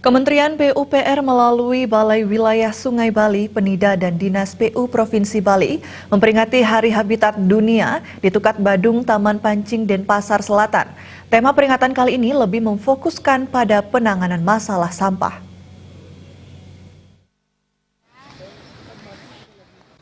Kementerian PUPR melalui Balai Wilayah Sungai Bali, Penida, dan Dinas PU Provinsi Bali memperingati Hari Habitat Dunia di Tukat Badung, Taman Pancing, Denpasar Selatan. Tema peringatan kali ini lebih memfokuskan pada penanganan masalah sampah.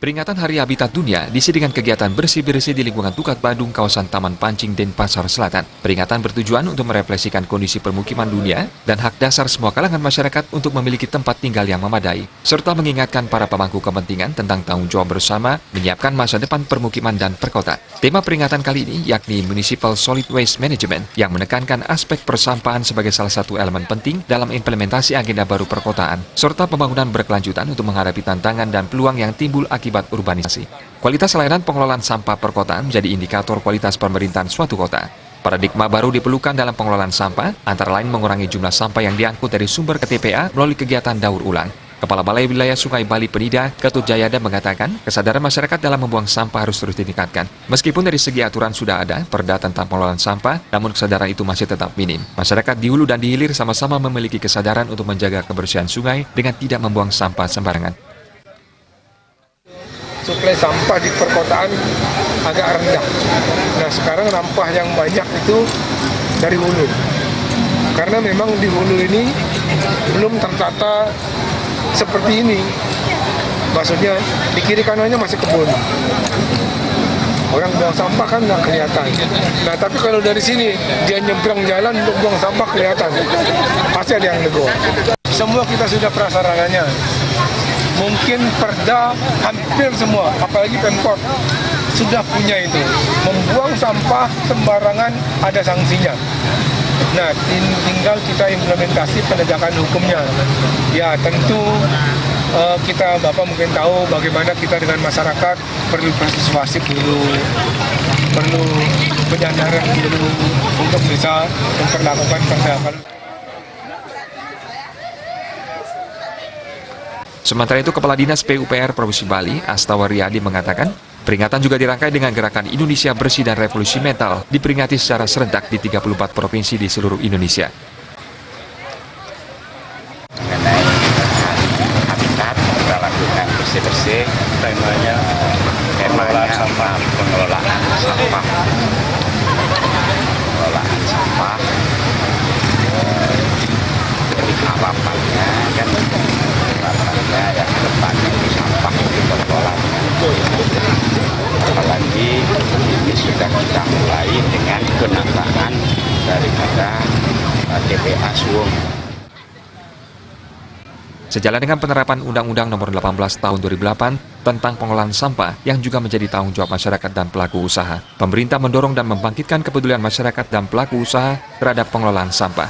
Peringatan Hari Habitat Dunia diisi dengan kegiatan bersih-bersih di lingkungan Tukat Badung, kawasan Taman Pancing, Denpasar Selatan. Peringatan bertujuan untuk merefleksikan kondisi permukiman dunia dan hak dasar semua kalangan masyarakat untuk memiliki tempat tinggal yang memadai, serta mengingatkan para pemangku kepentingan tentang tanggung jawab bersama menyiapkan masa depan permukiman dan perkota. Tema peringatan kali ini yakni Municipal Solid Waste Management yang menekankan aspek persampahan sebagai salah satu elemen penting dalam implementasi agenda baru perkotaan, serta pembangunan berkelanjutan untuk menghadapi tantangan dan peluang yang timbul akibat urbanisasi. Kualitas layanan pengelolaan sampah perkotaan menjadi indikator kualitas pemerintahan suatu kota. Paradigma baru diperlukan dalam pengelolaan sampah, antara lain mengurangi jumlah sampah yang diangkut dari sumber ke TPA melalui kegiatan daur ulang. Kepala Balai Wilayah Sungai Bali Penida, Ketut Jayada mengatakan, kesadaran masyarakat dalam membuang sampah harus terus ditingkatkan. Meskipun dari segi aturan sudah ada perda tentang pengelolaan sampah, namun kesadaran itu masih tetap minim. Masyarakat di hulu dan di hilir sama-sama memiliki kesadaran untuk menjaga kebersihan sungai dengan tidak membuang sampah sembarangan. Suplai sampah di perkotaan agak rendah. Nah, sekarang sampah yang banyak itu dari hulu. Karena memang di hulu ini belum tertata seperti ini. Maksudnya di kiri kanannya masih kebun. Orang buang sampah kan nggak kelihatan. Nah, tapi kalau dari sini dia nyebrang jalan untuk buang sampah kelihatan. Pasti ada yang nego. Semua kita sudah prasarananya. Mungkin perda hampir semua, apalagi Pemkot, sudah punya itu. Membuang sampah sembarangan ada sanksinya. Nah, tinggal kita implementasi penegakan hukumnya. Ya, tentu Bapak mungkin tahu bagaimana kita dengan masyarakat perlu persuasif dulu, perlu penyadaran dulu untuk bisa memperlakukan penegakan. Sementara itu, Kepala Dinas PUPR Provinsi Bali, Astawa Riyadi mengatakan, peringatan juga dirangkai dengan gerakan Indonesia Bersih dan Revolusi Mental diperingati secara serentak di 34 provinsi di seluruh Indonesia. Mengenai habitat, kita lakukan bersih-bersih, temanya pengelolaan sampah. Jadi harapannya kan ya ke depannya sampah itu pengelolaannya. Apalagi ini sudah kita mulai dengan penataan daripada TPA Suwung. Sejalan dengan penerapan Undang-Undang Nomor 18 Tahun 2008 tentang pengelolaan sampah yang juga menjadi tanggung jawab masyarakat dan pelaku usaha, pemerintah mendorong dan membangkitkan kepedulian masyarakat dan pelaku usaha terhadap pengelolaan sampah.